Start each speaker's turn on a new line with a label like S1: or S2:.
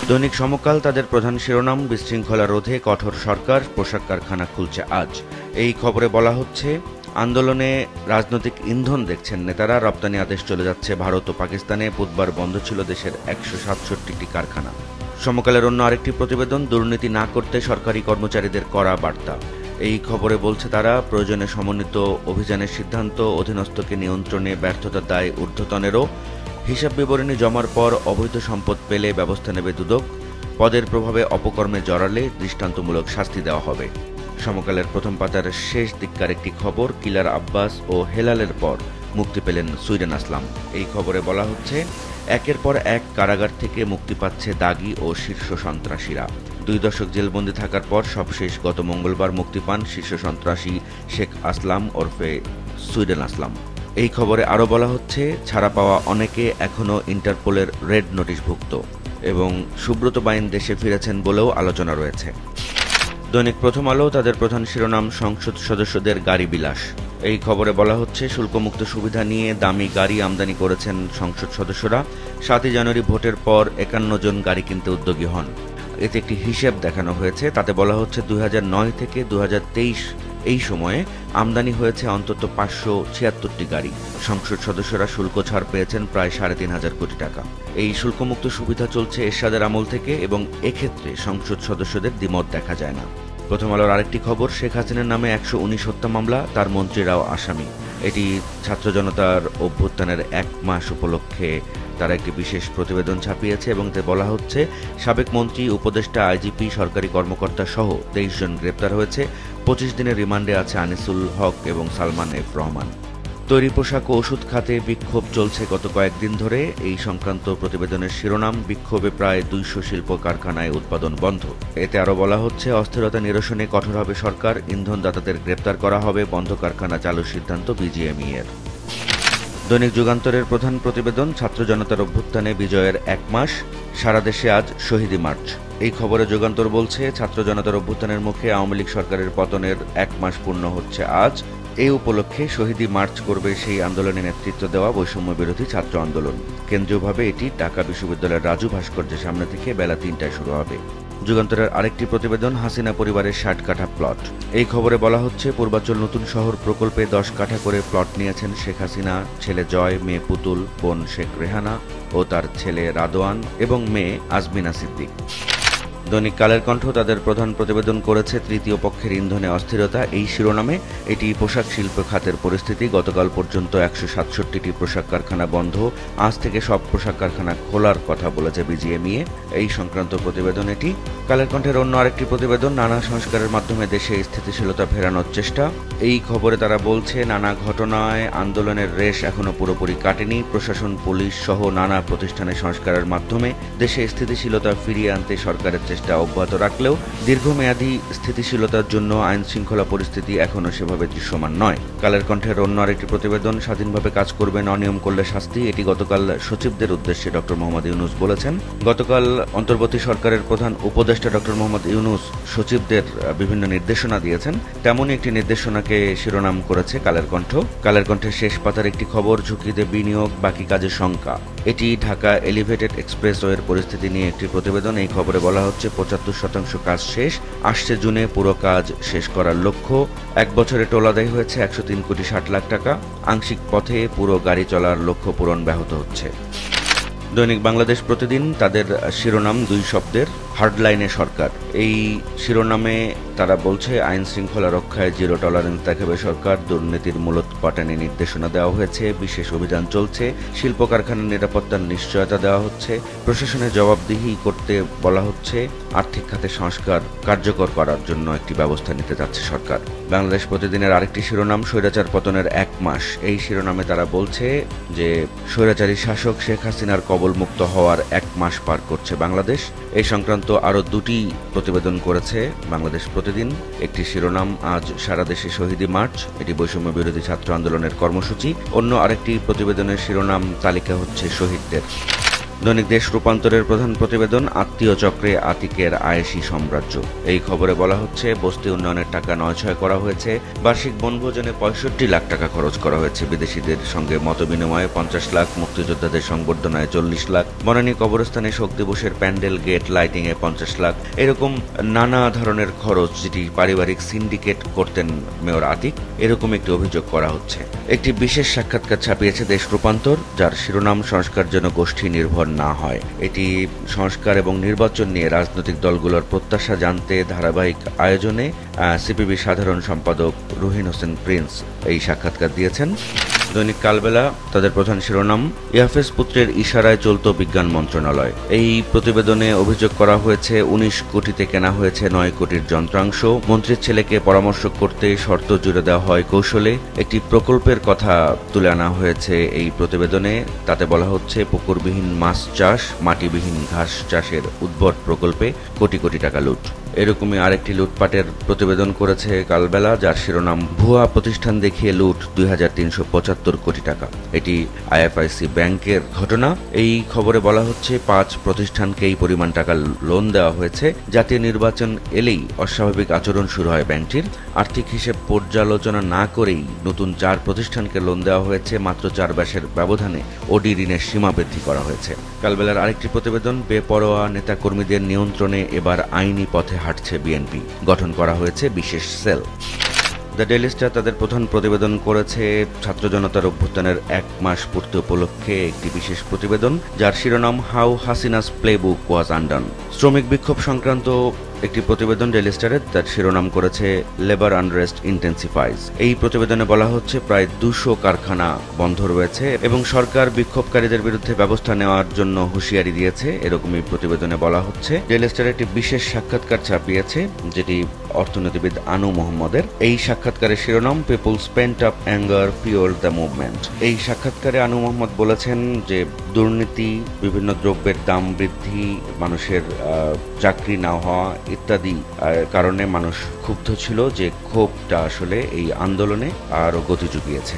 S1: দৈনিক সমকাল তাদের প্রধান শিরোনাম, বিশৃঙ্খলা রোধে কঠোর সরকার, পোশাক কারখানা খুলছে আজ। এই খবরে বলা হচ্ছে, আন্দোলনে রাজনৈতিক ইন্ধন দেখছেন নেতারা, রপ্তানি আদেশ চলে যাচ্ছে ভারত ও পাকিস্তানে, বুধবার বন্ধ ছিল দেশের 167টি কারখানা। সমকালের অন্য আরেকটি প্রতিবেদন, দুর্নীতি না করতে সরকারি কর্মচারীদের কড়া বার্তা। এই খবরে বলছে তারা, প্রয়োজনে সমন্বিত অভিযানের সিদ্ধান্ত, অধীনস্থকে নিয়ন্ত্রণে ব্যর্থতার দায় ঊর্ধ্বতনেরও, হিসাব বিবরণী জমার পর অবৈধ সম্পদ পেলে ব্যবস্থা নেবে দুদক, পদের প্রভাবে অপকর্মে জড়ালে দৃষ্টান্তমূলক শাস্তি দেওয়া হবে। সমকালের প্রথম পাতার শেষ দিককার একটি খবর, কিলার আব্বাস ও হেলালের পর মুক্তি পেলেন সুইডেন আসলাম। এই খবরে বলা হচ্ছে, একের পর এক কারাগার থেকে মুক্তি পাচ্ছে দাগী ও শীর্ষ সন্ত্রাসীরা। 2 দশক জেলবন্দি থাকার পর সবশেষ গত মঙ্গলবার মুক্তি পান শীর্ষ সন্ত্রাসী শেখ আসলাম ওরফে সুইডেন আসলাম। এই খবরে আরও বলা হচ্ছে, ছাড়া পাওয়া অনেকে এখনও ইন্টারপোলের রেড নোটিশভুক্ত এবং সুব্রত বাইন দেশে ফিরেছেন বলেও আলোচনা রয়েছে। দৈনিক প্রথম আলো তাদের প্রধান শিরোনাম, সংসদ সদস্যদের গাড়ি বিলাস। এই খবরে বলা হচ্ছে, শুল্কমুক্ত সুবিধা নিয়ে দামি গাড়ি আমদানি করেছেন সংসদ সদস্যরা। 7 জানুয়ারি ভোটের পর 51 জন গাড়ি কিনতে উদ্যোগী হন। এতে একটি হিসেব দেখানো হয়েছে, তাতে বলা হচ্ছে 2009 থেকে 2023 এই সময়ে আমদানি হয়েছে অন্তত 576টি গাড়ি। সংসদ সদস্যরা শুল্ক ছাড় পেয়েছেন প্রায় 3,500 কোটি টাকা। এই শুল্কমুক্ত সুবিধা চলছে এরশাদের আমল থেকে এবং এক্ষেত্রে সংসদ সদস্যদের দ্বিমত দেখা যায় না। প্রথম আলোর আরেকটি খবর, শেখ হাসিনার নামে 119 হত্যা মামলা, তার মন্ত্রীরাও আসামি। এটি ছাত্র জনতার অভ্যুত্থানের 1 মাস উপলক্ষে তারা একটি বিশেষ প্রতিবেদন ছাপিয়েছে এবং এতে বলা হচ্ছে, সাবেক মন্ত্রী, উপদেষ্টা, আইজিপি, সরকারি কর্মকর্তা সহ 23 জন গ্রেপ্তার হয়েছে। 25 দিনের রিমান্ডে আছে আনিসুল হক এবং সালমান এফ রহমান। তৈরি পোশাক ও ওষুধ খাতে বিক্ষোভ চলছে গত কয়েকদিন ধরে। এই সংক্রান্ত প্রতিবেদনের শিরোনাম, বিক্ষোভে প্রায় 200 শিল্প কারখানায় উৎপাদন বন্ধ। এতে আরও বলা হচ্ছে, অস্থিরতা নিরসনে কঠোর হবে সরকার, ইন্ধনদাতাদের গ্রেপ্তার করা হবে, বন্ধ কারখানা চালুর সিদ্ধান্ত বিজিএমইএর। দৈনিক যুগান্তরের প্রধান প্রতিবেদন, ছাত্র জনতার অভ্যুত্থানে বিজয়ের 1 মাস, সারা দেশে আজ শহীদি মার্চ। এই খবরে যুগান্তর বলছে, ছাত্র জনতার অভ্যুত্থানের মুখে আওয়ামী লীগ সরকারের পতনের 1 মাস পূর্ণ হচ্ছে আজ। এই উপলক্ষে শহীদি মার্চ করবে সেই আন্দোলনে নেতৃত্ব দেওয়া বৈষম্য বিরোধী ছাত্র আন্দোলন। কেন্দ্রীয়ভাবে এটি ঢাকা বিশ্ববিদ্যালয়ের রাজু ভাস্কর্যের সামনে থেকে বেলা 3টায় শুরু হবে। যুগান্তরের আরেকটি প্রতিবেদন, হাসিনা পরিবারের 60 কাঠা প্লট। এই খবরে বলা হচ্ছে, পূর্বাঞ্চল নতুন শহর প্রকল্পে 10 কাঠা করে প্লট নিয়েছেন শেখ হাসিনা, ছেলে জয়, মেয়ে পুতুল, বোন শেখ রেহানা ও তার ছেলে রাদোয়ান এবং মেয়ে আজমিনা সিদ্দিক। দৈনিক কালের কণ্ঠ তাদের প্রধান প্রতিবেদন করেছে, তৃতীয় পক্ষের ইন্ধনে অস্থিরতা। এই শিরোনামে এটি পোশাক শিল্প খাতের পরিস্থিতি। গতকাল পর্যন্ত 167টি পোশাক কারখানা বন্ধ, আজ থেকে সব পোশাক কারখানা খোলার কথা বলেছে বিজিএমইএ। এই সংক্রান্ত প্রতিবেদন এটি। কালের কণ্ঠের অন্য আরেকটি প্রতিবেদন, নানা সংস্কারের মাধ্যমে দেশে স্থিতিশীলতা ফেরানোর চেষ্টা। এই খবরে তারা বলছে, নানা ঘটনায় আন্দোলনের রেশ এখনো পুরোপুরি কাটেনি। প্রশাসন, পুলিশ সহ নানা প্রতিষ্ঠানের সংস্কারের মাধ্যমে দেশে স্থিতিশীলতা ফিরিয়ে আনতে সরকারের চেষ্টা অব্যাহত রাখলেও দীর্ঘমেয়াদী স্থিতিশীলতার জন্য আইন শৃঙ্খলা পরিস্থিতি এখনো সেভাবে দৃশ্যমান নয়। কালের কণ্ঠের অন্য আরেকটি প্রতিবেদন, স্বাধীনভাবে কাজ করবেন, অনিয়ম করলে শাস্তি। এটি গতকাল সচিবদের উদ্দেশ্যে ডক্টর মোহাম্মদ ইউনূস বলেছেন। গতকাল অন্তর্বর্তী সরকারের প্রধান উপদেষ্টা ডক্টর মোহাম্মদ ইউনূস সচিবদের বিভিন্ন নির্দেশনা দিয়েছেন। তেমনই একটি নির্দেশনাকে শিরোনাম করেছে কালের কণ্ঠ। কালের কণ্ঠের শেষ পাতার একটি খবর, ঝুঁকিতে বিনিয়োগ, বাকি কাজের শঙ্কা। এটি ঢাকা এলিভেটেড এক্সপ্রেসওয়ের পরিস্থিতি নিয়ে একটি প্রতিবেদন। এই খবরে বলা হচ্ছে, 75% কাজ শেষ, আসছে জুনে পুরো কাজ শেষ করার লক্ষ্য। 1 বছরে টোল আদায় হয়েছে 103 কোটি 60 লাখ টাকা। আংশিক পথে পুরো গাড়ি চলার লক্ষ্য পূরণ ব্যাহত হচ্ছে। দৈনিক বাংলাদেশ প্রতিদিন তাদের শিরোনাম 2 শব্দের, হার্ডলাইনে সরকার। এই শিরোনামে তারা বলছে, আইন শৃঙ্খলা রক্ষায় 0 টলারেন্স দেখাবে সরকার, দুর্নীতির মূলোৎপাটনে নির্দেশনা দেওয়া হয়েছে, বিশেষ অভিযান চলছে, শিল্প কারখানার নিরাপত্তার নিশ্চয়তা দেওয়া হচ্ছে, প্রশাসনের জবাবদিহি করতে বলা হচ্ছে, আর্থিক খাতে সংস্কার কার্যকর করার জন্য একটি ব্যবস্থা নিতে যাচ্ছে সরকার। বাংলাদেশ প্রতিদিনের আরেকটি শিরোনাম, স্বৈরাচার পতনের 1 মাস। এই শিরোনামে তারা বলছে যে, স্বৈরাচারী শাসক শেখ হাসিনার কবলমুক্ত হওয়ার 1 মাস পার করছে বাংলাদেশ। এই সংক্রান্ত আরও 2টি প্রতিবেদন করেছে বাংলাদেশ প্রতিদিন। একটি শিরোনাম, আজ সারা দেশে শহীদি মার্চ, এটি বৈষম্য বিরোধী ছাত্র আন্দোলনের কর্মসূচি। অন্য আরেকটি প্রতিবেদনের শিরোনাম, তালিকা হচ্ছে শহীদদের। দৈনিক দেশ রূপান্তরের প্রধান প্রতিবেদন, আত্মীয় চক্রে আতিকের আয়েশি সাম্রাজ্য। এই খবরে বলা হচ্ছে, বস্তি উন্নয়নের টাকা নয়-ছয় করা হয়েছে, বার্ষিক বনভোজনে ৬৫ লাখ টাকা খরচ করা হয়েছে, বিদেশিদের সঙ্গে মতবিনিময়ে ৫০ লাখ, মুক্তিযোদ্ধাদের সংবর্ধনায় ৪০ লাখ, বনানী কবরস্থানে শোক দিবসের প্যান্ডেল, গেট, লাইটিংয়ে ৫০ লাখ, এরকম নানা ধরনের খরচ যেটি পারিবারিক সিন্ডিকেট করতেন মেয়র আতিক, এরকম একটি অভিযোগ করা হচ্ছে। একটি বিশেষ সাক্ষাৎকার ছাপিয়েছে দেশ রূপান্তর, যার শিরোনাম সংস্কার যেন গোষ্ঠী নির্ভর না হয়। এটি সংস্কার এবং নির্বাচন নিয়ে রাজনৈতিক দলগুলোর প্রত্যাশা জানতে ধারাবাহিক আয়োজনে সিপিবি সাধারণ সম্পাদক রুহিন হোসেন প্রিন্স এই সাক্ষাৎকার দিয়েছেন। দৈনিক কালবেলা তাদের প্রধান শিরোনাম, ইয়াফেজ পুত্রের ইশারায় চলত বিজ্ঞান মন্ত্রণালয়। এই প্রতিবেদনে অভিযোগ করা হয়েছে ১৯ কোটিতে কেনা হয়েছে ৯ কোটির যন্ত্রাংশ, মন্ত্রীর ছেলেকে পরামর্শ করতে শর্ত জুড়ে দেওয়া হয় কৌশলে। একটি প্রকল্পের কথা তুলে আনা হয়েছে এই প্রতিবেদনে। তাতে বলা হচ্ছে, পুকুরবিহীন মাছ চাষ, মাটিবিহীন ঘাস চাষের উদ্ভট প্রকল্পে কোটি কোটি টাকা লুট। এরকমই আরেকটি লুটপাটের প্রতিবেদন করেছে কালবেলা, যার শিরোনাম, ভুয়া প্রতিষ্ঠান দেখিয়ে লুট ২,৩৭৫ কোটি টাকা। এটি আইএফআইসি ব্যাংকের ঘটনা। এই খবরে বলা হচ্ছে, ৫ প্রতিষ্ঠানকে এই পরিমাণ টাকা লোন দেওয়া হয়েছে। জাতীয় নির্বাচন এলেই অস্বাভাবিক আচরণ শুরু হয় ব্যাংকটির। আর্থিক হিসেব পর্যালোচনা না করেই নতুন ৪ প্রতিষ্ঠানকে লোন দেওয়া হয়েছে। মাত্র ৪ মাসের ব্যবধানে ওডি ঋণের সীমা বৃদ্ধি করা হয়েছে। কালবেলার আরেকটি প্রতিবেদন, বেপরোয়া নেতাকর্মীদের নিয়ন্ত্রণে এবার আইনি পথে হাঁটছে বিএনপি, গঠন করা হয়েছে বিশেষ সেল। দ্য ডেইলি স্টার তাদের প্রধান প্রতিবেদন করেছে ছাত্র জনতার অভ্যুত্থানের ১ মাস পূর্তি উপলক্ষে একটি বিশেষ প্রতিবেদন, যার শিরোনাম, how Hasina's playbook was undone. শ্রমিক বিক্ষোভ সংক্রান্ত একটি প্রতিবেদন ডেইলি স্টারের, তার শিরোনাম করেছে, লেবার আনরেস্ট ইন্টেন্সিফাইজ। এই প্রতিবেদনে বলা হচ্ছে, প্রায় ২০০ কারখানা বন্ধ রয়েছে এবং সরকার বিক্ষোভকারীদের বিরুদ্ধে ব্যবস্থা নেওয়ার জন্য হুঁশিয়ারি দিয়েছে, এরকমই প্রতিবেদনে বলা হচ্ছে। ডেইলি স্টার একটি বিশেষ সাক্ষাৎকার ছাপিয়েছে, যেটি অর্থনীতিবিদ আনু মোহাম্মদের। এই সাক্ষাৎকারের শিরোনাম, people's pent up anger fuelled the movement. এই সাক্ষাৎকারে আনু মোহাম্মদ বলেছেন যে, দুর্নীতি, বিভিন্ন দ্রব্যের দাম বৃদ্ধি, মানুষের চাকরি না হওয়া ইত্যাদি কারণে মানুষ ক্ষুব্ধ ছিল, যে ক্ষোভটা আসলে এই আন্দোলনে আরও গতি জুগিয়েছে।